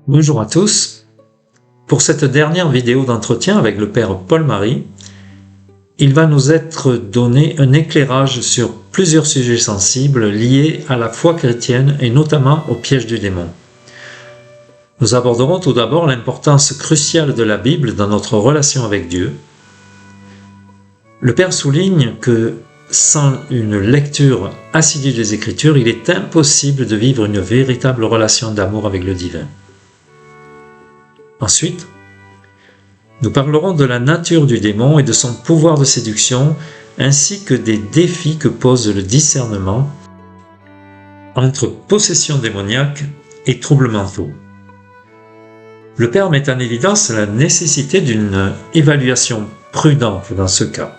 Bonjour à tous. Pour cette dernière vidéo d'entretien avec le Père Paul-Marie, il va nous être donné un éclairage sur plusieurs sujets sensibles liés à la foi chrétienne et notamment au piège du démon. Nous aborderons tout d'abord l'importance cruciale de la Bible dans notre relation avec Dieu. Le Père souligne que sans une lecture assidue des Écritures, il est impossible de vivre une véritable relation d'amour avec le divin. Ensuite, nous parlerons de la nature du démon et de son pouvoir de séduction, ainsi que des défis que pose le discernement entre possession démoniaque et troubles mentaux. Le Père met en évidence la nécessité d'une évaluation prudente dans ce cas.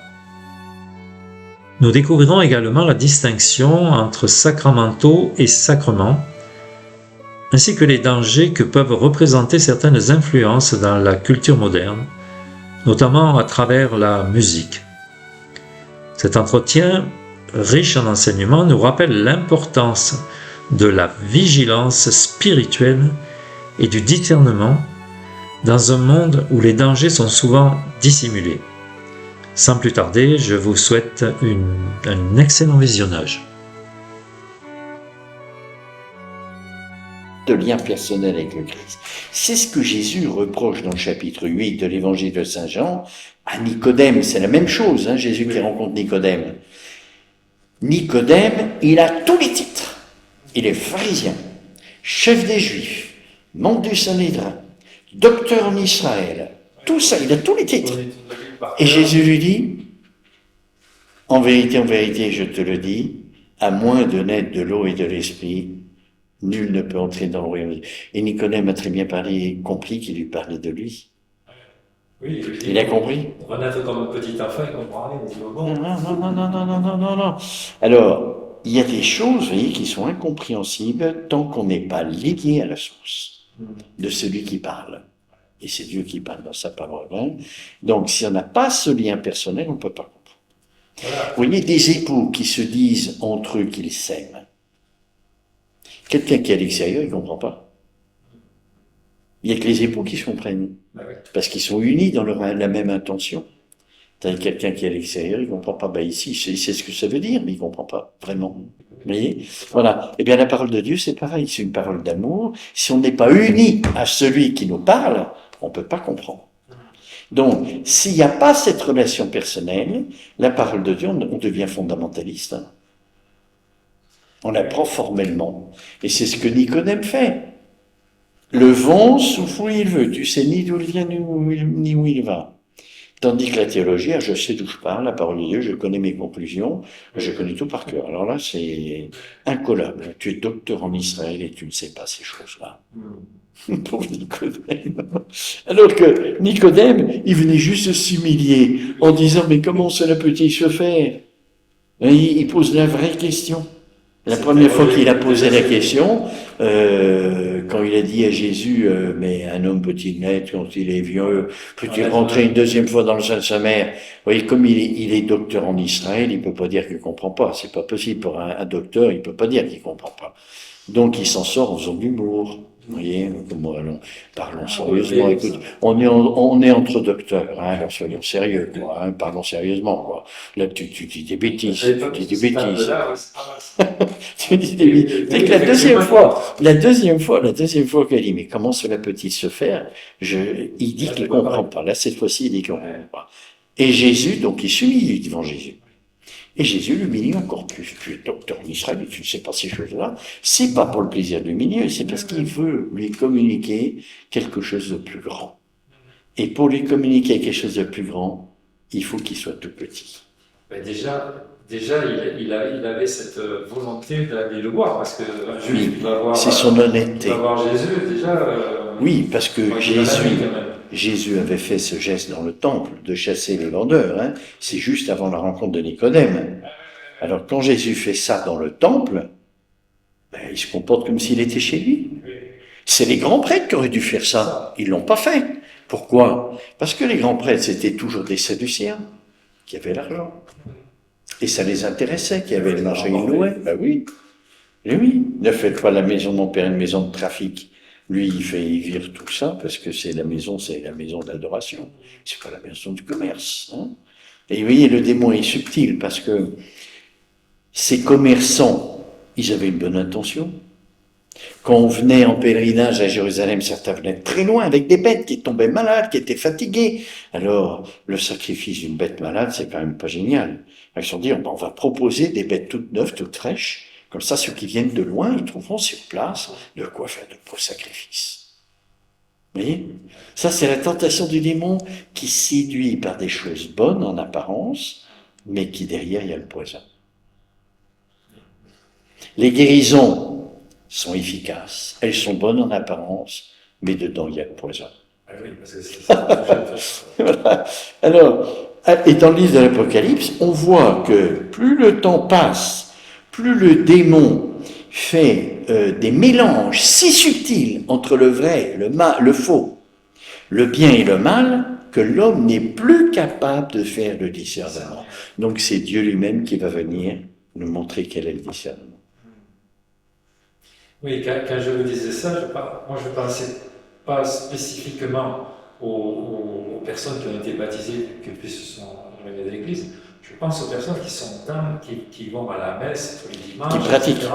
Nous découvrirons également la distinction entre sacramentaux et sacrements, ainsi que les dangers que peuvent représenter certaines influences dans la culture moderne, notamment à travers la musique. Cet entretien, riche en enseignements, nous rappelle l'importance de la vigilance spirituelle et du discernement dans un monde où les dangers sont souvent dissimulés. Sans plus tarder, je vous souhaite un excellent visionnage. De lien personnel avec le Christ. C'est ce que Jésus reproche dans le chapitre 8 de l'évangile de Saint Jean à Nicodème. C'est la même chose, Jésus qui rencontre Nicodème. Nicodème, il a tous les titres. Il est pharisien, chef des Juifs, membre du Sanhédrin, docteur en Israël. Tout ça, il a tous les titres. Et Jésus lui dit, en vérité, je te le dis, à moins de naître de l'eau et de l'esprit, nul ne peut entrer dans le royaume. Et Nicodème a très bien compris qu'il lui parlait de lui. Oui, il a compris. Renaître comme un petit enfant, il comprend rien. Non. Alors, il y a des choses, vous voyez, qui sont incompréhensibles tant qu'on n'est pas lié à la source de celui qui parle. Et c'est Dieu qui parle dans sa parole. Donc, si on n'a pas ce lien personnel, on ne peut pas comprendre. Voilà. Vous voyez, des époux qui se disent entre eux qu'ils s'aiment. Quelqu'un qui est à l'extérieur, il ne comprend pas. Il n'y a que les époux qui se comprennent. Parce qu'ils sont unis dans la même intention. Quelqu'un qui est à l'extérieur, il ne comprend pas. Ici, il sait ce que ça veut dire, mais il ne comprend pas vraiment. Vous voyez ? Voilà. Eh bien, la parole de Dieu, c'est pareil. C'est une parole d'amour. Si on n'est pas uni à celui qui nous parle, on ne peut pas comprendre. Donc, s'il n'y a pas cette relation personnelle, la parole de Dieu, on devient fondamentaliste. On la prend formellement. Et c'est ce que Nicodème fait. Le vent souffle où il veut. Tu sais ni d'où il vient, ni où il va. Tandis que la théologie, je sais d'où je parle, la parole de Dieu, je connais mes conclusions, je connais tout par cœur. Alors là, c'est incollable. Tu es docteur en Israël et tu ne sais pas ces choses-là. Pauvre Nicodème. Alors que Nicodème, il venait juste s'humilier en disant, mais comment cela peut-il se faire ? Et il pose la vraie question. La première fois qu'il a posé la question, quand il a dit à Jésus, mais un homme peut-il naître quand il est vieux, peut-il rentrer une deuxième fois dans le sein de sa mère? Vous voyez, comme il est docteur en Israël, il peut pas dire qu'il comprend pas. C'est pas possible pour un docteur, il peut pas dire qu'il comprend pas. Donc il s'en sort en faisant de l'humour. Vous voyez, parlons sérieusement. Écoute, on est entre docteurs, alors soyons sérieux, quoi. Parlons sérieusement, quoi. Là, tu dis des bêtises, tu dis des bêtises. Tu dis des bêtises. C'est que la deuxième fois qu'elle dit, mais comment cela peut-il se faire? Il dit qu'il comprend pas. Là, cette fois-ci, il dit qu'il comprend pas. Et Jésus, donc, il s'humilie devant Jésus. Et Jésus l'humilie encore plus. Tu es docteur en Israël et tu ne sais pas ces choses-là. C'est pas pour le plaisir de l'humilier, c'est parce qu'il veut lui communiquer quelque chose de plus grand. Et pour lui communiquer quelque chose de plus grand, il faut qu'il soit tout petit. Mais déjà il avait cette volonté d'aller le voir, parce que c'est son honnêteté. Il va voir Jésus, déjà. Oui, parce que Jésus avait fait ce geste dans le temple, de chasser les vendeurs. C'est juste avant la rencontre de Nicodème. Alors quand Jésus fait ça dans le temple, il se comporte comme s'il était chez lui. C'est les grands prêtres qui auraient dû faire ça. Ils l'ont pas fait. Pourquoi ? Parce que les grands prêtres, c'était toujours des Sadducéens qui avaient l'argent. Et ça les intéressait, qui avaient le marché, ils louaient. Oui. Et oui, ne faites pas la maison de mon père une maison de trafic. Lui, il vire tout ça parce que c'est la maison d'adoration. C'est pas la maison du commerce. Hein. Et vous voyez, le démon est subtil parce que ces commerçants, ils avaient une bonne intention. Quand on venait en pèlerinage à Jérusalem, certains venaient de très loin avec des bêtes qui tombaient malades, qui étaient fatiguées. Alors, le sacrifice d'une bête malade, c'est quand même pas génial. Ils se sont dit, on va proposer des bêtes toutes neuves, toutes fraîches. Comme ça, ceux qui viennent de loin, ils trouveront sur place de quoi faire de beaux sacrifices. Vous voyez? Ça, c'est la tentation du démon qui séduit par des choses bonnes en apparence, mais qui derrière, il y a le poison. Les guérisons sont efficaces. Elles sont bonnes en apparence, mais dedans, il y a le poison. Ah oui, parce que c'est ça. Voilà. Alors, et dans le livre de l'Apocalypse, on voit que plus le temps passe, plus le démon fait des mélanges si subtils entre le vrai, le faux, le bien et le mal, que l'homme n'est plus capable de faire le discernement. Donc c'est Dieu lui-même qui va venir nous montrer quel est le discernement. Oui, quand je vous disais ça, moi je pensais pas spécifiquement aux personnes qui ont été baptisées, qui se sont arrivées à l'église. Je pense aux personnes qui sont qui vont à la messe tous les dimanches, Qui pratiquent. etc.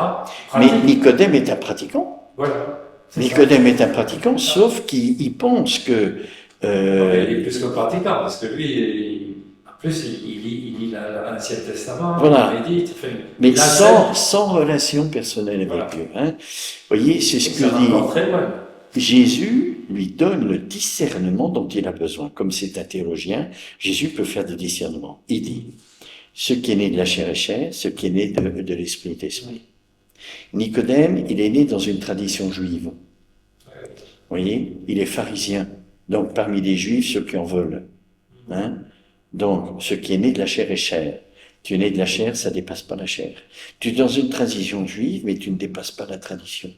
Mais Nicodème est un pratiquant. Voilà. Nicodème est un pratiquant, sauf qu'il pense que... Il est plus que pratiquant, parce que lui, en plus, il lit l'Ancien Testament, Voilà. il médite. Mais sans relation personnelle avec Voilà. Dieu. Hein. Vous voyez, c'est ce que dit Jésus, lui donne le discernement dont il a besoin. Comme c'est un théologien, Jésus peut faire des discernements. Il dit, ce qui est né de la chair est chair, ce qui est né de l'esprit est esprit. Nicodème, il est né dans une tradition juive. Vous voyez, il est pharisien. Donc, parmi les juifs, ceux qui en veulent. Hein? Donc, ce qui est né de la chair est chair. Tu es né de la chair, ça ne dépasse pas la chair. Tu es dans une tradition juive, mais tu ne dépasses pas la tradition.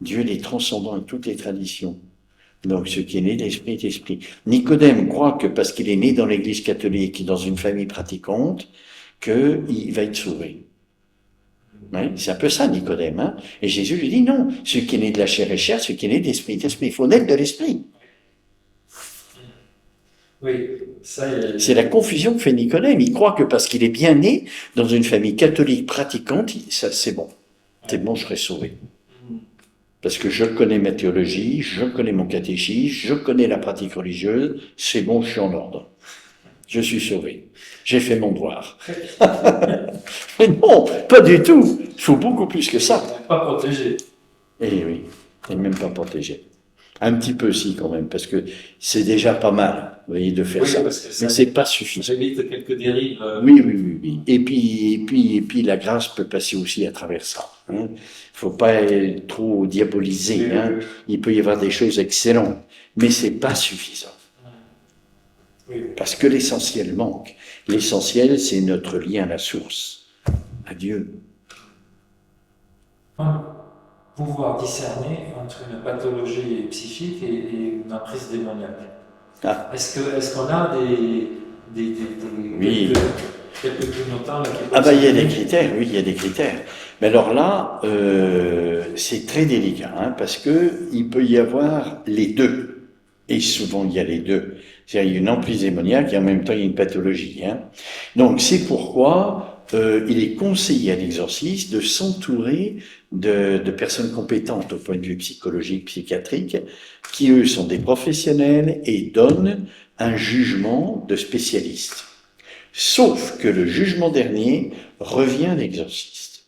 Dieu est transcendant avec toutes les traditions. Donc, ce qui est né de l'esprit est esprit. Nicodème croit que parce qu'il est né dans l'église catholique et dans une famille pratiquante, qu'il va être sauvé. Ouais, c'est un peu ça, Nicodème. Hein? Et Jésus lui dit non, ce qui est né de la chair est chair, ce qui est né de l'esprit est esprit. Il faut naître de l'esprit. Oui, c'est la confusion que fait Nicodème. Il croit que parce qu'il est bien né dans une famille catholique pratiquante, ça, c'est bon. C'est bon, je serai sauvé. Parce que je connais ma théologie, je connais mon catéchisme, je connais la pratique religieuse, c'est bon, je suis en ordre. Je suis sauvé. J'ai fait mon devoir. Mais non, pas du tout. Il faut beaucoup plus que ça. Pas protégé. Eh oui, et même pas protégé. Un petit peu si quand même, parce que c'est déjà pas mal, vous voyez, de faire ça. Mais c'est pas suffisant. J'évite quelques dérives. Oui. Et puis la grâce peut passer aussi à travers ça. Hein. Faut pas être trop diabolisé. Hein. Il peut y avoir des choses excellentes, mais c'est pas suffisant. Parce que l'essentiel manque. L'essentiel, c'est notre lien à la source, à Dieu. Pouvoir discerner entre une pathologie psychique et une emprise démoniaque. Ah. Est-ce qu'on a oui. quelques clignotants là, Ah ben il y a des critères, oui, il y a des critères. Mais alors là, c'est très délicat, hein, parce que il peut y avoir les deux. Et souvent il y a les deux. C'est-à-dire il y a une emprise démoniaque et en même temps il y a une pathologie. Hein. Donc c'est pourquoi il est conseillé à l'exorciste de s'entourer de personnes compétentes au point de vue psychologique, psychiatrique, qui eux sont des professionnels et donnent un jugement de spécialiste. Sauf que le jugement dernier revient à l'exorciste.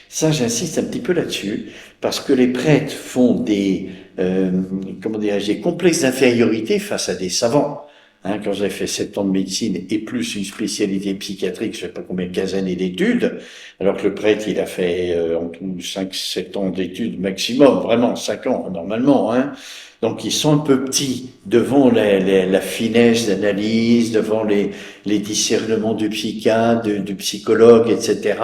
Ça, j'insiste un petit peu là-dessus, parce que les prêtres font des complexes d'infériorité face à des savants. Hein, quand j'avais fait 7 ans de médecine et plus une spécialité psychiatrique, je ne sais pas combien, 15 années d'études, alors que le prêtre, il a fait 5-7 ans d'études maximum, vraiment 5 ans normalement. Hein. Donc ils sont un peu petits devant la finesse d'analyse, devant les discernements du psychiatre, du psychologue, etc.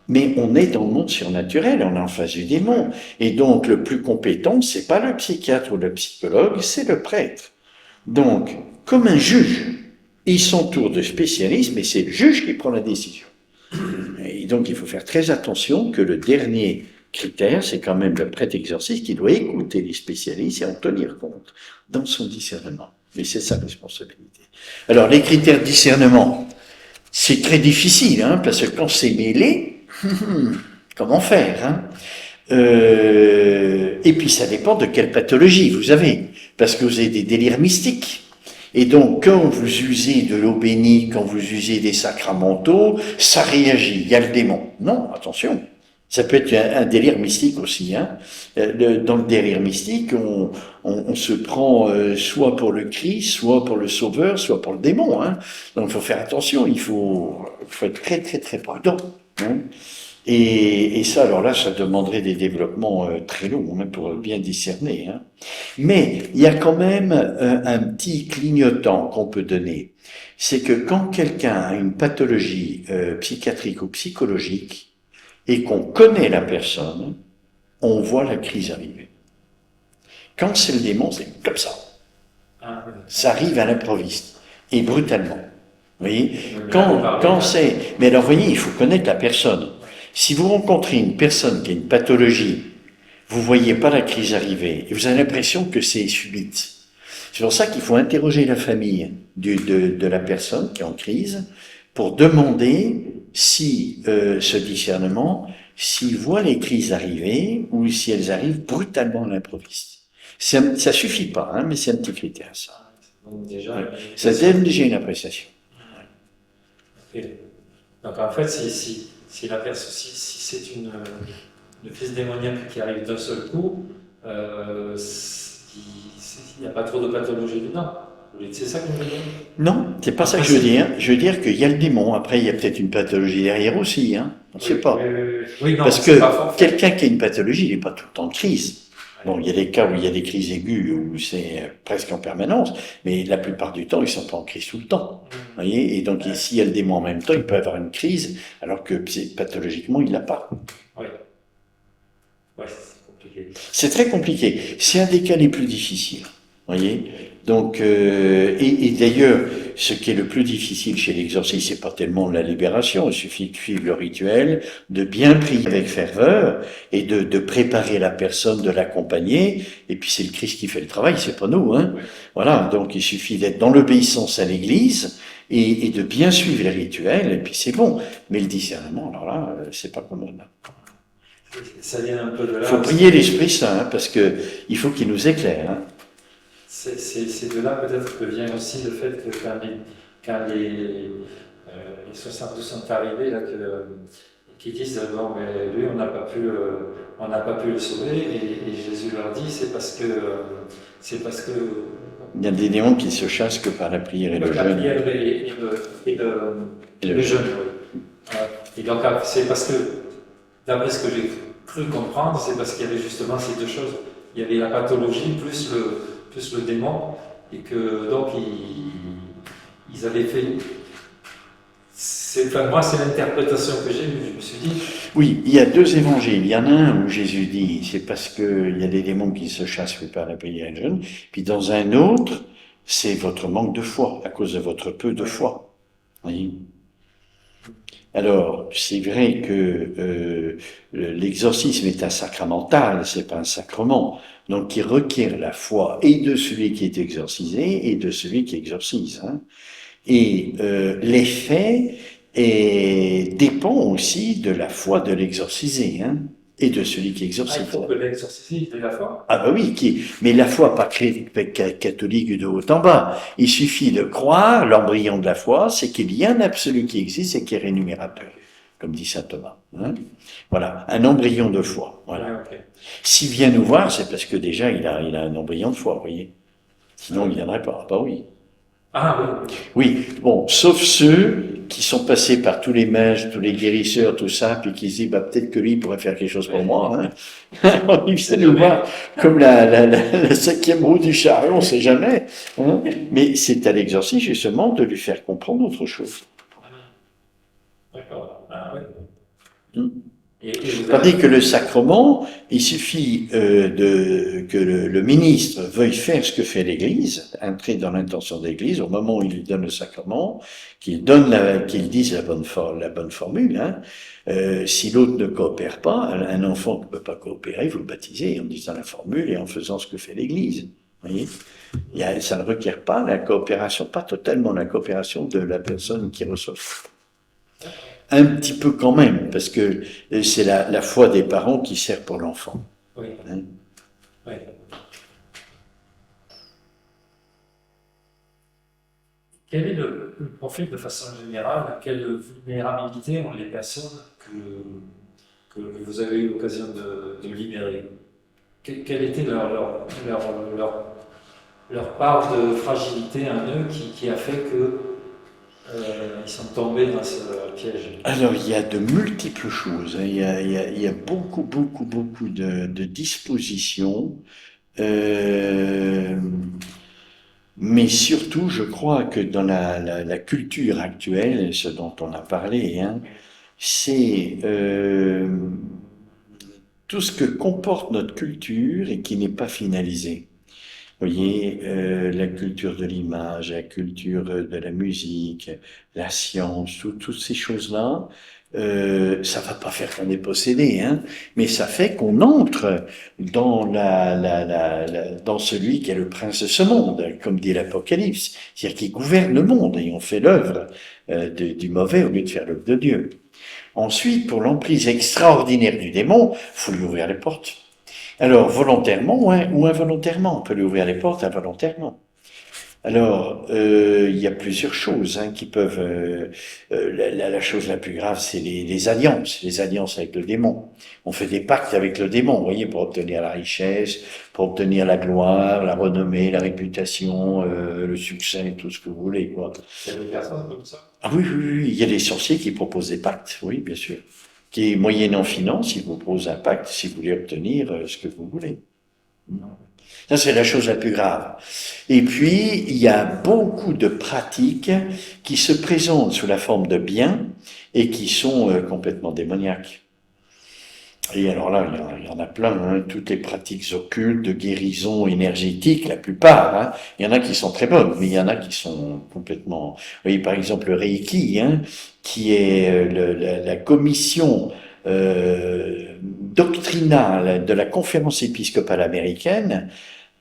Mais on est dans le monde surnaturel, on est en face du démon. Et donc le plus compétent, c'est pas le psychiatre ou le psychologue, c'est le prêtre. Donc, comme un juge, il s'entoure de spécialistes, mais c'est le juge qui prend la décision. Et donc, il faut faire très attention que le dernier critère, c'est quand même le prêtre exorciste qui doit écouter les spécialistes et en tenir compte dans son discernement. Mais c'est sa responsabilité. Alors, les critères de discernement, c'est très difficile, hein, parce que quand c'est mêlé, comment faire, hein? Et puis ça dépend de quelle pathologie vous avez, parce que vous avez des délires mystiques. Et donc, quand vous usez de l'eau bénie, quand vous usez des sacramentaux, ça réagit, il y a le démon. Non, attention, ça peut être un délire mystique aussi. Hein. Dans le délire mystique, on se prend soit pour le Christ, soit pour le Sauveur, soit pour le démon. Hein. Donc, il faut faire attention, il faut être très très très prudent. Hein. Et ça, alors là, ça demanderait des développements très longs hein, pour bien discerner. Hein. Mais il y a quand même un petit clignotant qu'on peut donner. C'est que quand quelqu'un a une pathologie psychiatrique ou psychologique et qu'on connaît la personne, on voit la crise arriver. Quand c'est le démon, c'est comme ça. Ça arrive à l'improviste et brutalement. Vous voyez, quand c'est... Mais alors, vous voyez, il faut connaître la personne. Si vous rencontrez une personne qui a une pathologie, vous voyez pas la crise arriver et vous avez l'impression que c'est subite. C'est pour ça qu'il faut interroger la famille de la personne qui est en crise pour demander si ce discernement, s'il voit les crises arriver ou si elles arrivent brutalement à l'improviste. Ça suffit pas, hein, mais c'est un petit critère, ça. Déjà, ça donne déjà une appréciation. Okay. Donc en fait, si c'est une crise démoniaque qui arrive d'un seul coup, il n'y a pas trop de pathologie dedans. C'est ça que vous voulez dire? Non, c'est pas ça que je veux dire. Je veux dire qu'il y a le démon. Après, il y a peut-être une pathologie derrière aussi. Hein. On ne sait pas. Oui, non, parce que quelqu'un qui a une pathologie, il n'est pas tout le temps de crise. Bon, il y a des cas où il y a des crises aiguës, où c'est presque en permanence, mais la plupart du temps, ils ne sont pas en crise tout le temps. Vous voyez? Et donc, s'il y a le démon en même temps, il peut avoir une crise, alors que pathologiquement, il ne l'a pas. Oui. Ouais, c'est compliqué. C'est très compliqué. C'est un des cas les plus difficiles. Vous voyez? Donc, et d'ailleurs, ce qui est le plus difficile chez l'exorcisme, c'est pas tellement la libération, il suffit de suivre le rituel, de bien prier avec ferveur, et de préparer la personne, de l'accompagner, et puis c'est le Christ qui fait le travail, c'est pas nous, hein. Oui. Voilà, donc il suffit d'être dans l'obéissance à l'Église, et de bien suivre les rituels, et puis c'est bon. Mais le discernement, alors là, c'est pas commode. Ça vient un peu de là. Il faut prier l'Esprit Saint, hein, parce que il faut qu'il nous éclaire, hein. C'est de là peut-être que vient aussi le fait que quand les 72 sont arrivés, là, qui disent bon, mais lui, on n'a pas pu le sauver, et Jésus leur dit c'est parce que il y a des démons qui se chassent que par la prière et le jeûne. La prière et le jeûne, oui. Et donc c'est parce que, d'après ce que j'ai cru comprendre, c'est parce qu'il y avait justement ces deux choses. Il y avait la pathologie plus le démon, et que donc ils avaient fait. Moi, c'est l'interprétation que j'ai eue, je me suis dit. Oui, il y a deux évangiles. Il y en a un où Jésus dit c'est parce qu'il y a des démons qui se chassent par la prière et le jeûne. Puis dans un autre, c'est votre manque de foi, à cause de votre peu de foi. Oui. Alors, c'est vrai que l'exorcisme est un sacramental, c'est pas un sacrement, donc qui requiert la foi et de celui qui est exorcisé et de celui qui exorcise. Hein. Et l'effet dépend aussi de la foi de l'exorcisé, hein, et de celui qui exorcise. Il faut que l'exorcisé ait la foi. Ah bah oui, mais la foi pas catholique de haut en bas. Il suffit de croire, l'embryon de la foi, c'est qu'il y a un absolu qui existe et qui est rémunérateur, comme dit saint Thomas. Hein. Voilà, un embryon de foi. Voilà. Ouais, okay. S'il vient nous voir, c'est parce que déjà il a un embryon de foi, vous voyez. Sinon il ne viendrait pas. Bah oui. Ah oui. Oui, bon, sauf ceux qui sont passés par tous les mages, tous les guérisseurs, tout ça, puis qui se disent, bah, peut-être que lui pourrait faire quelque chose pour moi, hein. Il vient nous voir comme la cinquième roue du chariot, on ne sait jamais, hein. Mais c'est à l'exorcisme, justement, de lui faire comprendre autre chose. D'accord. Ah oui. Et vous Tandis avez... que le sacrement, il suffit que le ministre veuille faire ce que fait l'Église, entrer dans l'intention de l'Église, au moment où il lui donne le sacrement, qu'il dise la bonne formule. Hein. Si l'autre ne coopère pas, un enfant ne peut pas coopérer, vous le baptisez en disant la formule et en faisant ce que fait l'Église. Voyez, ça ne requiert pas la coopération, pas totalement la coopération de la personne qui reçoit. Un petit peu quand même, parce que c'est la foi des parents qui sert pour l'enfant. Oui. Hein. Oui. Quel est le profil de façon générale, quelle vulnérabilité ont les personnes que vous avez eu l'occasion de libérer? Quelle était leur part de fragilité en eux qui a fait que ils sont tombés dans ce piège? Alors, il y a de multiples choses. Hein. Il y a beaucoup, beaucoup, beaucoup de dispositions. Euh, mais surtout, je crois que dans la culture actuelle, ce dont on a parlé, hein, c'est tout ce que comporte notre culture et qui n'est pas finalisé. Vous voyez, la culture de l'image, la culture de la musique, la science, toutes ces choses-là, ça va pas faire qu'on est possédé, hein, mais ça fait qu'on entre dans dans celui qui est le prince de ce monde, comme dit l'Apocalypse, c'est-à-dire qui gouverne le monde et on fait l'œuvre du mauvais au lieu de faire l'œuvre de Dieu. Ensuite, pour l'emprise extraordinaire du démon, faut lui ouvrir les portes. Alors, volontairement ou involontairement, on peut lui ouvrir les portes involontairement. Alors, il y a plusieurs choses hein, qui peuvent... la chose la plus grave, c'est les alliances avec le démon. On fait des pactes avec le démon, vous voyez, pour obtenir la richesse, pour obtenir la gloire, la renommée, la réputation, le succès, tout ce que vous voulez, quoi. Il y a des personnes comme ça? Ah oui, oui, oui, il y a des sorciers qui proposent des pactes, oui, bien sûr. Qui, moyennant finance, ils vous proposent un pacte si vous voulez obtenir ce que vous voulez. Ça, c'est la chose la plus grave. Et puis, il y a beaucoup de pratiques qui se présentent sous la forme de biens et qui sont complètement démoniaques. Et alors là, il y en a plein, hein, toutes les pratiques occultes de guérison énergétique, la plupart. Hein, il y en a qui sont très bonnes, mais il y en a qui sont complètement... Vous voyez, par exemple, le Reiki, hein, qui est la commission doctrinale de la conférence épiscopale américaine,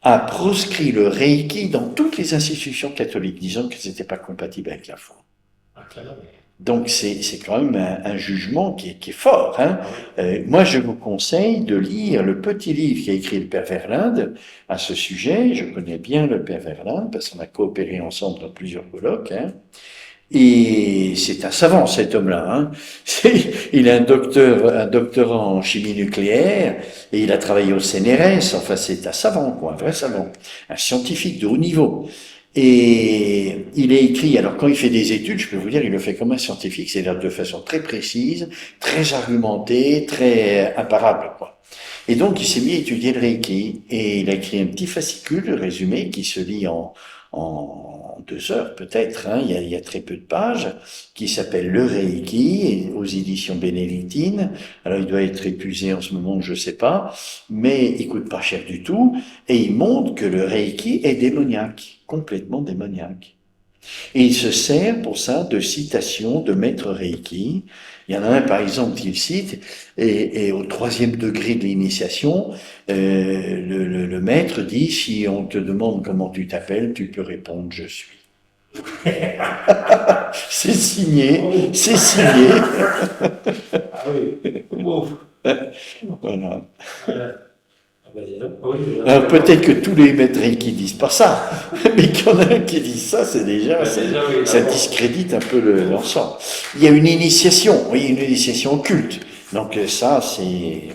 a proscrit le Reiki dans toutes les institutions catholiques, disant que c'était pas compatible avec la foi. Donc c'est quand même un jugement qui est fort. Hein. Moi, je vous conseille de lire le petit livre qu'a écrit le Père Verlinde à ce sujet. Je connais bien le Père Verlinde parce qu'on a coopéré ensemble dans plusieurs colloques. Hein. Et c'est un savant, cet homme-là. Hein. Il est un doctorat en chimie nucléaire et il a travaillé au CNRS. Enfin, c'est un savant, quoi, un vrai savant, un scientifique de haut niveau. Et il a écrit, alors quand il fait des études, je peux vous dire, il le fait comme un scientifique, c'est-à-dire de façon très précise, très argumentée, très imparable, quoi. Et donc, il s'est mis à étudier le Reiki, et il a écrit un petit fascicule résumé qui se lit en 2 heures peut-être, hein, il y a très peu de pages, qui s'appelle Le Reiki, aux éditions bénédictines. Alors il doit être épuisé en ce moment, je sais pas, mais il coûte pas cher du tout, et il montre que le Reiki est démoniaque, complètement démoniaque. Et il se sert pour ça de citations de maîtres Reiki. Il y en a un, par exemple, qu'il cite, et au 3e degré de l'initiation, le maître dit, si on te demande comment tu t'appelles, tu peux répondre, je suis. C'est signé, c'est signé. Ah oui. Voilà. Oui, Alors, peut-être que tous les maîtres Reiki disent pas ça, mais qu'il y en a un qui dit ça, c'est déjà, ça discrédite un peu l'ensemble. Il y a une initiation, oui, une initiation occulte. Donc ça, c'est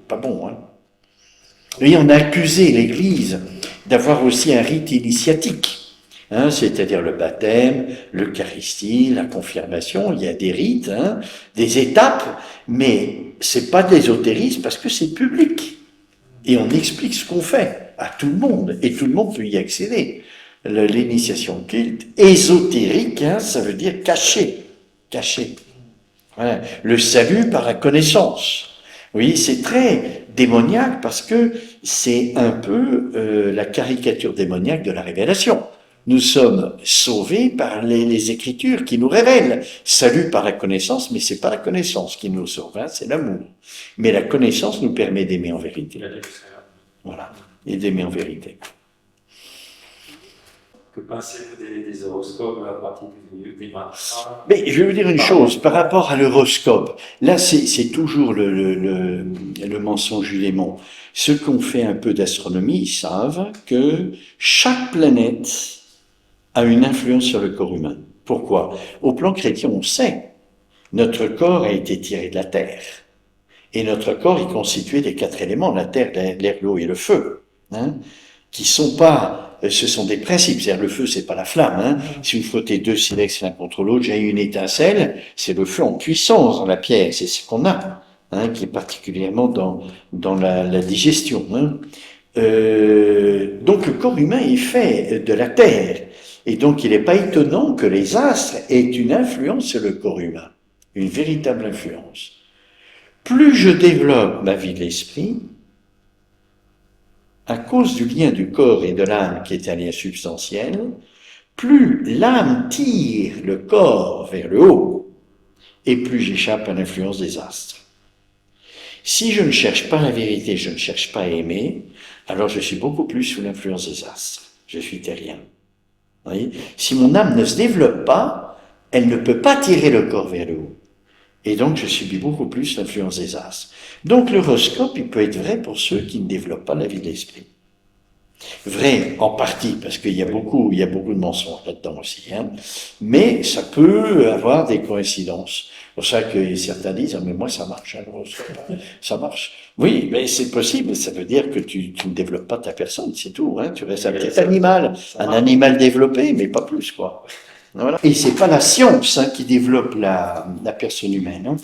pas bon. Hein. Et on a accusé l'Église d'avoir aussi un rite initiatique. Hein, c'est-à-dire le baptême, l'Eucharistie, la confirmation, il y a des rites, hein, des étapes, mais c'est pas de l'ésotérisme parce que c'est public. Et on explique ce qu'on fait à tout le monde, et tout le monde peut y accéder. L'initiation occulte, ésotérique, hein, ça veut dire caché, caché. Voilà. Le salut par la connaissance. Oui, c'est très démoniaque parce que c'est un peu la caricature démoniaque de la révélation. Nous sommes sauvés par les Écritures qui nous révèlent. Salut par la connaissance, mais c'est pas la connaissance qui nous sauve, hein, c'est l'amour. Mais la connaissance nous permet d'aimer en vérité. Voilà, et d'aimer en vérité. Que pensez-vous des horoscopes à partir du matins? Mais je vais vous dire une chose, par rapport à l'horoscope, là c'est toujours le mensonge du démon. Ceux qui ont fait un peu d'astronomie, ils savent que chaque planète a une influence sur le corps humain. Pourquoi? Au plan chrétien, on sait, notre corps a été tiré de la terre. Et notre corps est constitué des 4 éléments, la terre, l'air, l'eau et le feu, hein, qui sont pas, ce sont des principes. C'est-à-dire le feu, c'est pas la flamme. Hein. Si vous frottez 2 silex l'un contre l'autre, j'ai une étincelle, c'est le feu en puissance dans la pierre, c'est ce qu'on a, hein, qui est particulièrement dans la digestion. Hein. Donc le corps humain est fait de la terre. Et donc il n'est pas étonnant que les astres aient une influence sur le corps humain, une véritable influence. Plus je développe ma vie de l'esprit, à cause du lien du corps et de l'âme qui est un lien substantiel, plus l'âme tire le corps vers le haut, et plus j'échappe à l'influence des astres. Si je ne cherche pas la vérité, je ne cherche pas à aimer, alors je suis beaucoup plus sous l'influence des astres. Je suis terrien. Vous voyez ? Si mon âme ne se développe pas, elle ne peut pas tirer le corps vers le haut. Et donc, je subis beaucoup plus l'influence des astres. Donc, l'horoscope, il peut être vrai pour ceux qui ne développent pas la vie de l'esprit. Vrai, en partie, parce qu'il y a beaucoup de mensonges là-dedans aussi, hein. Mais ça peut avoir des coïncidences. C'est pour ça que certains disent, ah, mais moi, ça marche, hein, l'horoscope, ça marche. Oui, mais c'est possible, ça veut dire que tu ne développes pas ta personne, c'est tout, hein. Tu restes un petit animal, un animal développé, mais pas plus, quoi. Voilà. Et c'est pas la science, hein, qui développe la personne humaine, hein.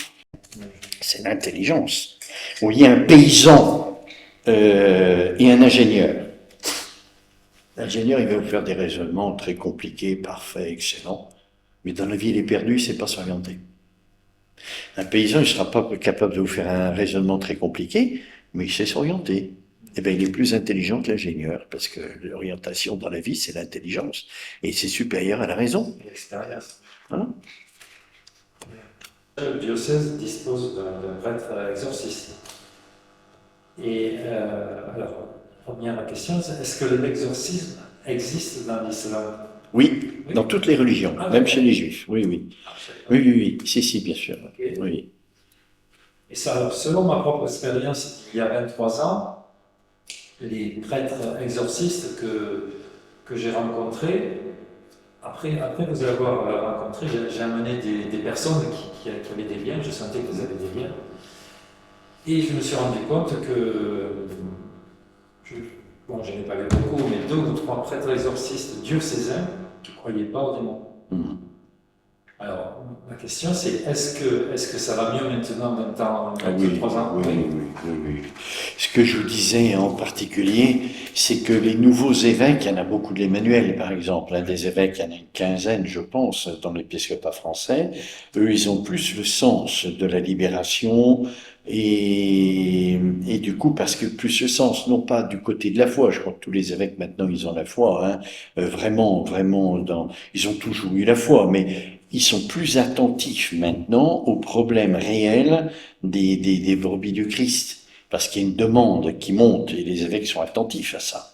C'est l'intelligence. Où il y a un paysan et un ingénieur. L'ingénieur, il va vous faire des raisonnements très compliqués, parfaits, excellents, mais dans la vie, il est perdu, il ne sait pas s'orienter. Un paysan, il ne sera pas capable de vous faire un raisonnement très compliqué, mais il sait s'orienter. Eh bien, il est plus intelligent que l'ingénieur, parce que l'orientation dans la vie, c'est l'intelligence, et c'est supérieur à la raison. L'expérience. Voilà. Le diocèse dispose d'un prêtre exorciste. Et alors, première question, est-ce que l'exorcisme existe dans l'islam? Oui, dans toutes les religions, même chez les juifs. Oui, oui. Oui, si, bien sûr. Okay. Oui. Et ça, alors, selon ma propre expérience, il y a 23 ans, les prêtres exorcistes que j'ai rencontrés, après vous avoir rencontré, j'ai amené des personnes qui avaient des liens, je sentais qu'ils avaient des liens. Et je me suis rendu compte que, je n'ai pas vu beaucoup, mais 2 ou 3 prêtres exorcistes diocésains qui ne croyaient pas au démon. Alors, ma question c'est, est-ce que ça va mieux maintenant, 23 ans? Oui. Ce que je vous disais en particulier, c'est que les nouveaux évêques, il y en a beaucoup de l'Emmanuel par exemple, hein, des évêques, il y en a une quinzaine je pense, dans l'épiscopat français, eux ils ont plus le sens de la libération, et du coup, parce que plus le sens, non pas du côté de la foi, je crois que tous les évêques maintenant ils ont la foi, hein, vraiment, ils ont toujours eu la foi, mais ils sont plus attentifs maintenant aux problèmes réels des brebis du Christ, parce qu'il y a une demande qui monte et les évêques sont attentifs à ça.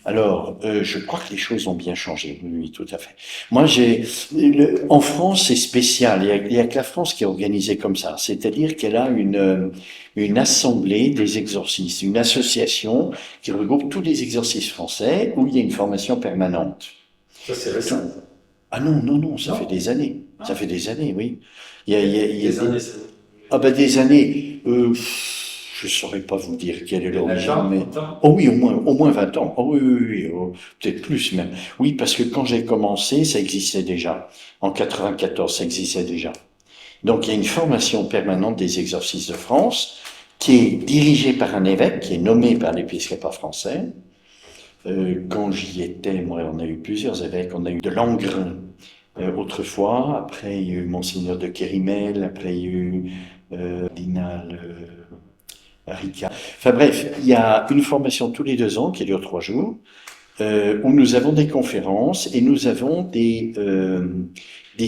Alors, je crois que les choses ont bien changé, oui, tout à fait. Moi, en France, c'est spécial, il y a que la France qui est organisée comme ça, c'est-à-dire qu'elle a une assemblée des exorcistes, une association qui regroupe tous les exorcistes français, où il y a une formation permanente. Ça, c'est récent. Ah non, ça fait des années. Ah. Ça fait des années, oui. Il y a des années. Des années. Je ne saurais pas vous dire quelle est l'origine, mais oui, au moins 20 ans. Oh, oui, peut-être plus même. Oui, parce que quand j'ai commencé, ça existait déjà. En 94, ça existait déjà. Donc il y a une formation permanente des exorcistes de France qui est dirigée par un évêque, qui est nommé par l'épiscopat français. Quand j'y étais, moi, on a eu plusieurs évêques. On a eu de Langres, autrefois. Après, il y a eu Monseigneur de Kérimel. Après, il y a eu Cardinal Ricard. Enfin bref, il y a une formation tous les 2 ans qui dure 3 jours, où nous avons des conférences et nous avons des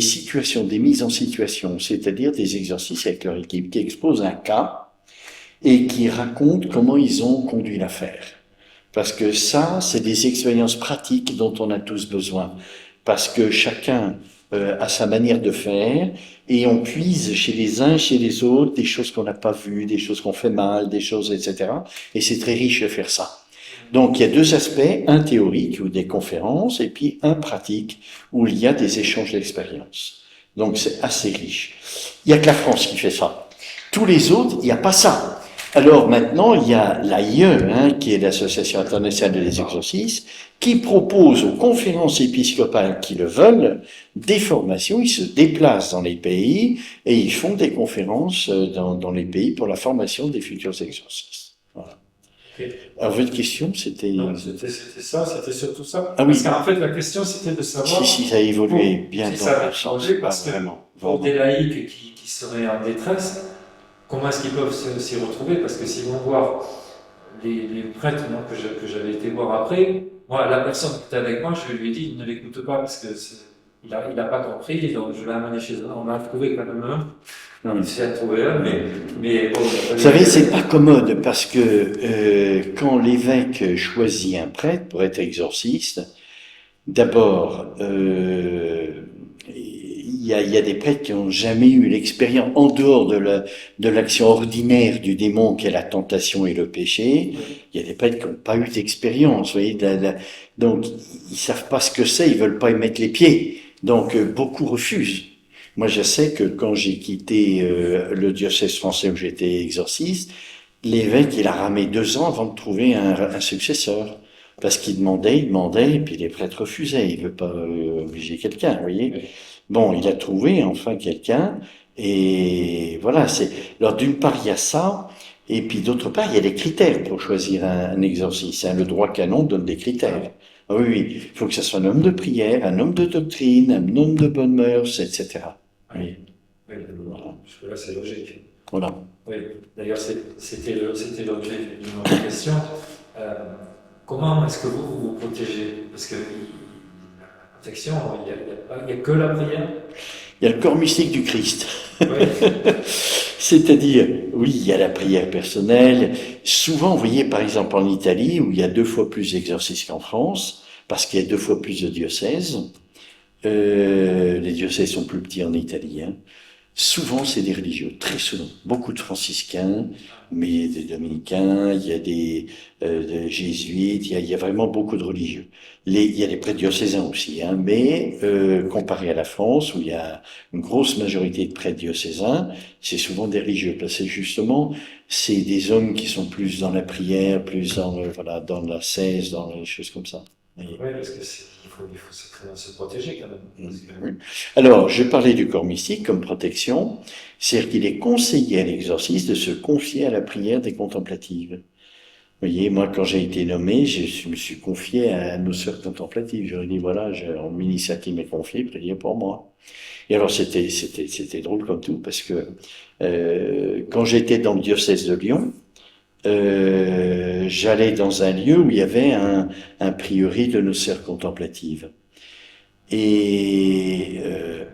situations, des mises en situation, c'est-à-dire des exercices avec leur équipe qui exposent un cas et qui racontent comment ils ont conduit l'affaire. Parce que ça, c'est des expériences pratiques dont on a tous besoin. Parce que chacun a sa manière de faire et on puise chez les uns, chez les autres, des choses qu'on n'a pas vues, des choses qu'on fait mal, des choses, etc. Et c'est très riche de faire ça. Donc il y a 2 aspects, un théorique ou des conférences et puis un pratique où il y a des échanges d'expériences. Donc c'est assez riche. Il n'y a que la France qui fait ça. Tous les autres, il n'y a pas ça. Alors maintenant, il y a l'AIE, qui est l'Association internationale des exorcistes, qui propose aux conférences épiscopales qui le veulent des formations. Ils se déplacent dans les pays et ils font des conférences dans les pays pour la formation des futurs exorcistes. Voilà. Ok. Alors votre question, c'était... Non, c'était ça, c'était surtout ça. Ah oui. Parce qu'en fait, la question, c'était de savoir Si ça a évolué bien si dans ça avait le sens, changé, parce que vraiment. pour des laïcs qui seraient en détresse, comment est-ce qu'ils peuvent s'y retrouver? Parce que s'ils vont voir les prêtres que j'avais été voir après, moi, la personne qui était avec moi, je lui ai dit, ne l'écoute pas parce que il a pas compris, donc je l'ai amené chez eux. On a trouvé quand même un. On essaie de trouver un, mais bon. Vous savez, c'est pas commode parce que quand l'évêque choisit un prêtre pour être exorciste, d'abord, il y a des prêtres qui n'ont jamais eu l'expérience, en dehors de l'action ordinaire du démon qui est la tentation et le péché, il y a des prêtres qui n'ont pas eu d'expérience, vous voyez, donc ils savent pas ce que c'est, ils veulent pas y mettre les pieds, donc beaucoup refusent. Moi je sais que quand j'ai quitté le diocèse français où j'étais exorciste, l'évêque il a ramé 2 ans avant de trouver un successeur. Parce qu'il demandait, et puis les prêtres refusaient. Il veut pas obliger quelqu'un, vous voyez. Bon, il a trouvé enfin quelqu'un, et voilà. Alors d'une part il y a ça, et puis d'autre part il y a des critères pour choisir un exorciste. Le droit canon donne des critères. Ah oui, oui, il faut que ce soit un homme de prière, un homme de doctrine, un homme de bonnes mœurs, etc. Oui. Oui, voilà. Jusque-là, c'est logique. Voilà. Oui, d'ailleurs, c'était l'objet d'une autre question. Comment est-ce que vous vous protégez? Parce que la protection, il n'y a que la prière. Il y a le corps mystique du Christ. Oui. C'est-à-dire, oui, il y a la prière personnelle. Souvent, vous voyez, par exemple, en Italie, où il y a 2 fois plus d'exorcistes qu'en France, parce qu'il y a 2 fois plus de diocèses. Les diocèses sont plus petits en Italie, hein. Souvent, c'est des religieux, très souvent. Beaucoup de franciscains, mais des dominicains, il y a des jésuites, il y a vraiment beaucoup de religieux. Il y a des prêtres diocésains aussi, hein, mais comparé à la France, où il y a une grosse majorité de prêtres diocésains, c'est souvent des religieux. Parce que justement, c'est des hommes qui sont plus dans la prière, plus dans dans l'ascèse, dans les choses comme ça. Oui, parce que il faut se protéger quand même. Oui. Alors, je parlais du corps mystique comme protection, c'est-à-dire qu'il est conseillé à l'exorciste de se confier à la prière des contemplatives. Vous voyez, moi, quand j'ai été nommé, je me suis confié à nos sœurs contemplatives. Je leur ai dit, voilà, mon initiative m'est confiée, priez pour moi. Et alors, c'était drôle comme tout, parce que quand j'étais dans le diocèse de Lyon, j'allais dans un lieu où il y avait un prieuré de nos sœurs contemplatives. Et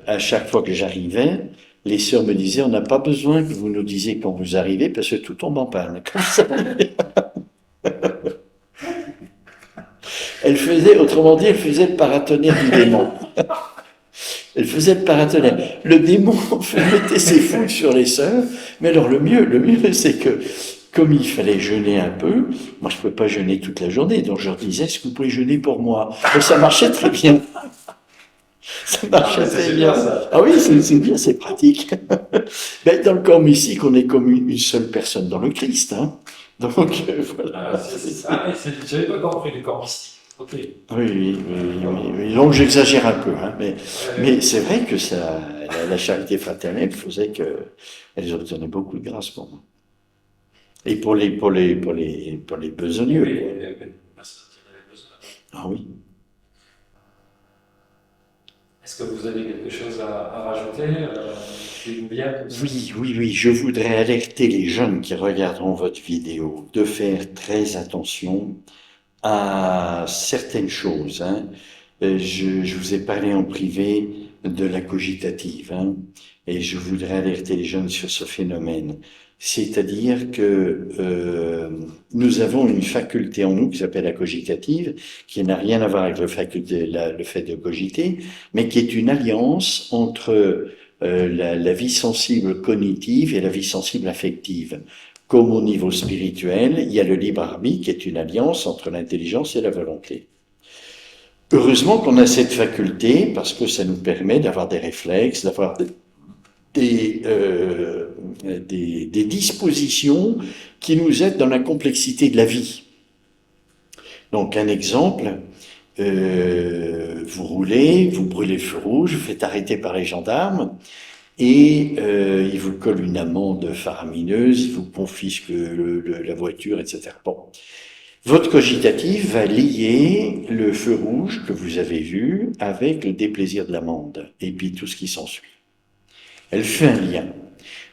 à chaque fois que j'arrivais, les sœurs me disaient, on n'a pas besoin que vous nous disiez quand vous arrivez, parce que tout tombe en panne. Comme ça. Autrement dit, elle faisait le paratonnerre du démon. Elle faisait le paratonnerre. Le démon mettait ses foules sur les sœurs, mais alors le mieux, c'est que comme il fallait jeûner un peu, moi je ne pouvais pas jeûner toute la journée, donc je leur disais, est-ce que vous pouvez jeûner pour moi? Et ça marchait très bien. Ça marchait très bien. Ah oui, c'est bien, c'est pratique. Mais dans le corps mystique, on est comme une seule personne dans le Christ. Hein. Donc voilà. J'avais pas compris le corps mystique. Okay. Oui. Donc j'exagère un peu, hein, mais c'est vrai que la charité fraternelle faisait qu'elles obtenaient beaucoup de grâce pour moi. Et pour les besogneux. Oui, les personnes qui en avaient besoin. Ah oui. Est-ce que vous avez quelque chose à rajouter bien comme ça? Oui, je voudrais alerter les jeunes qui regarderont votre vidéo de faire très attention à certaines choses, hein. Je vous ai parlé en privé de la cogitative, hein, et je voudrais alerter les jeunes sur ce phénomène. C'est-à-dire que nous avons une faculté en nous qui s'appelle la cogitative, qui n'a rien à voir avec le fait de cogiter, mais qui est une alliance entre la vie sensible cognitive et la vie sensible affective. Comme au niveau spirituel, il y a le libre arbitre qui est une alliance entre l'intelligence et la volonté. Heureusement qu'on a cette faculté parce que ça nous permet d'avoir des réflexes, d'avoir des dispositions qui nous aident dans la complexité de la vie. Donc un exemple, vous roulez, vous brûlez le feu rouge, vous faites arrêter par les gendarmes, et ils vous collent une amende faramineuse, ils vous confisquent la voiture, etc. Bon. Votre cogitative va lier le feu rouge que vous avez vu avec le déplaisir de l'amende, et puis tout ce qui s'ensuit. Elle fait un lien.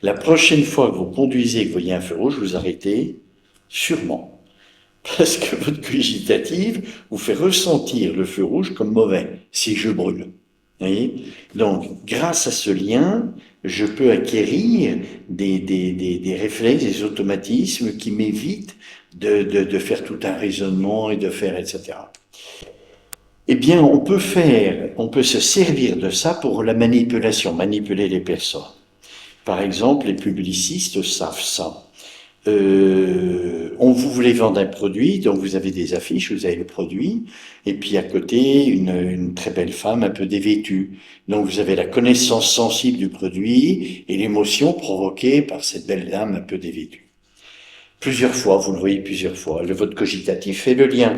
La prochaine fois que vous conduisez et que vous voyez un feu rouge, vous arrêtez sûrement. Parce que votre cogitative vous fait ressentir le feu rouge comme mauvais, si je brûle. Vous voyez ? Donc, grâce à ce lien, je peux acquérir des réflexes, des automatismes qui m'évitent de faire tout un raisonnement et de faire, etc. Eh bien, on peut se servir de ça pour la manipulation, manipuler les personnes. Par exemple, les publicistes savent ça. On vous voulez vendre un produit, donc vous avez des affiches, vous avez le produit, et puis à côté, une très belle femme un peu dévêtue. Donc vous avez la connaissance sensible du produit et l'émotion provoquée par cette belle dame un peu dévêtue. Plusieurs fois, vous le voyez plusieurs fois, votre cogitatif fait le lien.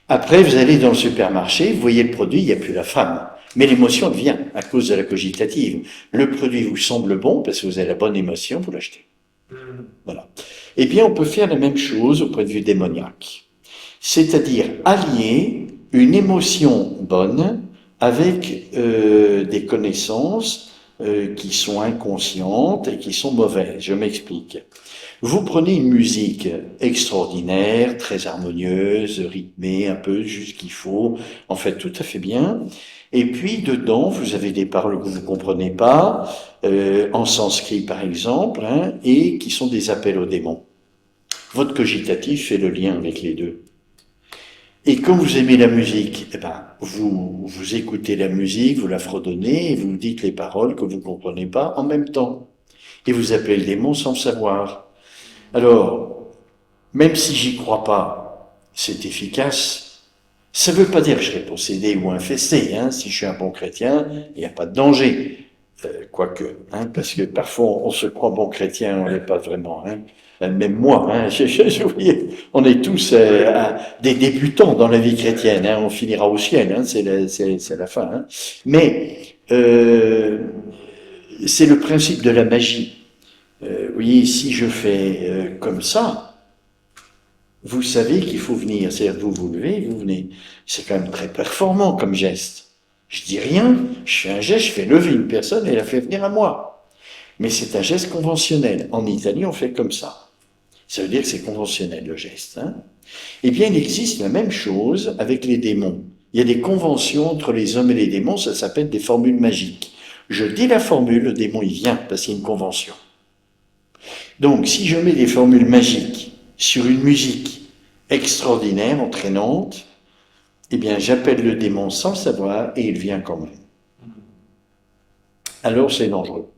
Après, vous allez dans le supermarché, vous voyez le produit, il n'y a plus la femme. Mais l'émotion vient à cause de la cogitative. Le produit vous semble bon, parce que vous avez la bonne émotion, vous l'achetez. Voilà. Eh bien, on peut faire la même chose au point de vue démoniaque. C'est-à-dire allier une émotion bonne avec des connaissances qui sont inconscientes et qui sont mauvaises. Je m'explique. Vous prenez une musique extraordinaire, très harmonieuse, rythmée, un peu juste ce qu'il faut, en fait tout à fait bien. Et puis dedans, vous avez des paroles que vous ne comprenez pas, en sanskrit par exemple, hein, et qui sont des appels aux démons. Votre cogitatif fait le lien avec les deux. Et quand vous aimez la musique, eh ben, vous écoutez la musique, vous la fredonnez, et vous dites les paroles que vous ne comprenez pas en même temps. Et vous appelez le démon sans le savoir. Alors, même si j'y crois pas, c'est efficace. Ça ne veut pas dire que je serai possédé ou infesté. Hein. Si je suis un bon chrétien, il n'y a pas de danger. Quoique, hein, parce que parfois on se croit bon chrétien, on n'est pas vraiment. Hein. Même moi, hein, on est tous des débutants dans la vie chrétienne. Hein, on finira au ciel, hein, c'est la fin. Hein. Mais c'est le principe de la magie. Oui, si je fais comme ça, vous savez qu'il faut venir. C'est-à-dire vous vous levez, vous venez. C'est quand même très performant comme geste. Je dis rien, je fais un geste, je fais lever une personne et elle la fait venir à moi. Mais c'est un geste conventionnel. En Italie, on fait comme ça. Ça veut dire que c'est conventionnel le geste. Hein. Eh bien, il existe la même chose avec les démons. Il y a des conventions entre les hommes et les démons, ça s'appelle des formules magiques. Je dis la formule, le démon il vient parce qu'il y a une convention. Donc, si je mets des formules magiques sur une musique extraordinaire, entraînante, eh bien, j'appelle le démon sans le savoir et il vient quand même. Alors, c'est dangereux.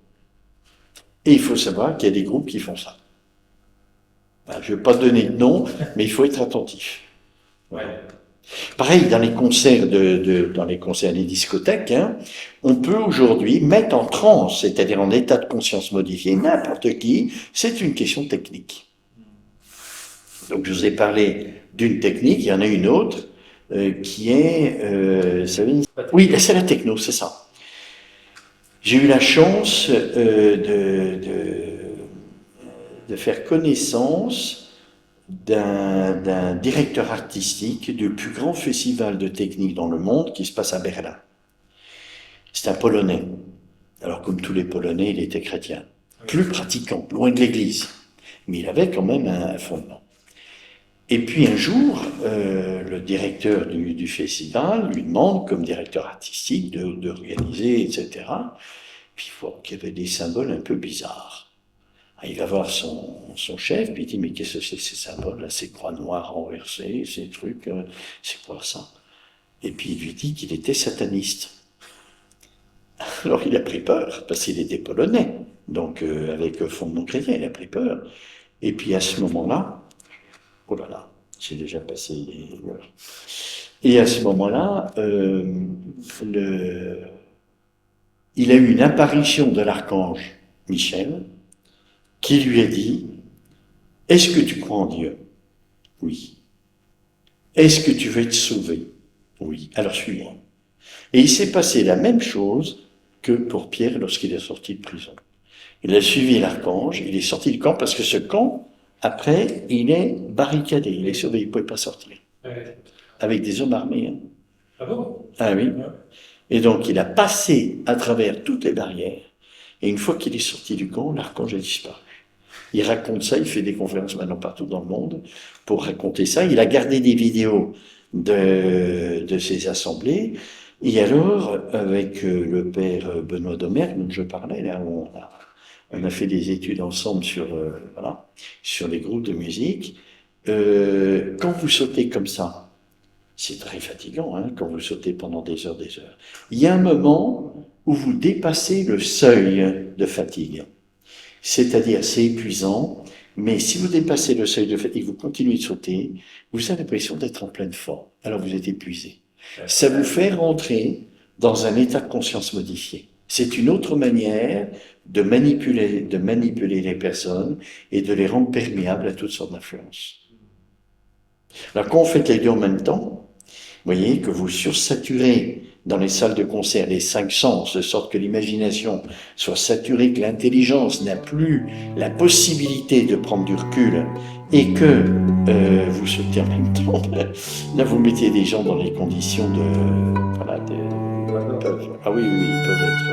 Et il faut savoir qu'il y a des groupes qui font ça. Ben, je ne vais pas donner de nom, mais il faut être attentif. Ouais. Pareil, dans les concerts dans les concerts des discothèques, hein, on peut aujourd'hui mettre en transe, c'est-à-dire en état de conscience modifié, n'importe qui, c'est une question technique. Donc je vous ai parlé d'une technique, il y en a une autre, qui est... oui, c'est la techno, c'est ça. J'ai eu la chance de faire connaissance d'un directeur artistique du plus grand festival de technique dans le monde qui se passe à Berlin. C'est un Polonais. Alors, comme tous les Polonais, il était chrétien. Plus pratiquant, loin de l'Église. Mais il avait quand même un fondement. Et puis un jour, le directeur du festival lui demande, comme directeur artistique, d'organiser, etc. Puis il voit qu'il y avait des symboles un peu bizarres. Il va voir son chef, puis il dit, mais qu'est-ce que c'est ces symboles-là, ces croix noires renversées, ces trucs, c'est quoi ça? Et puis il lui dit qu'il était sataniste. Alors il a pris peur, parce qu'il était polonais, donc avec fondement chrétien, il a pris peur. Et puis à ce moment-là, oh là là, j'ai déjà passé une heure. Et à ce moment-là, il a eu une apparition de l'archange Michel qui lui a dit, est-ce que tu crois en Dieu? Oui. Est-ce que tu veux être sauvé? Oui. Alors suis-moi. Et il s'est passé la même chose que pour Pierre lorsqu'il est sorti de prison. Il a suivi l'archange, il est sorti du camp parce que ce camp, après, il est barricadé, il est surveillé, il ne pouvait pas sortir. Ouais. Avec des hommes armés. Hein. Ah bon? Ah oui. Ouais. Et donc, il a passé à travers toutes les barrières. Et une fois qu'il est sorti du camp, l'archange a disparu. Il raconte ça, il fait des conférences maintenant partout dans le monde pour raconter ça. Il a gardé des vidéos de ces assemblées. Et alors, avec le père Benoît Domergue, dont je parlais, là, on a fait des études ensemble sur, voilà, sur les groupes de musique. Quand vous sautez comme ça, c'est très fatigant, hein, quand vous sautez pendant des heures, des heures. Il y a un moment où vous dépassez le seuil de fatigue. C'est-à-dire, c'est épuisant, mais si vous dépassez le seuil de fatigue, vous continuez de sauter, vous avez l'impression d'être en pleine forme. Alors vous êtes épuisé. Ça vous fait rentrer dans un état de conscience modifié. C'est une autre manière de manipuler les personnes et de les rendre perméables à toutes sortes d'influences. Alors quand vous faites les deux en même temps, vous voyez que vous sursaturez dans les salles de concert les 5 sens, de sorte que l'imagination soit saturée, que l'intelligence n'a plus la possibilité de prendre du recul et que vous sautez en même temps. Là, vous mettez des gens dans les conditions de... Voilà, ah oui, ils peuvent être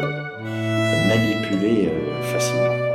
manipulés facilement.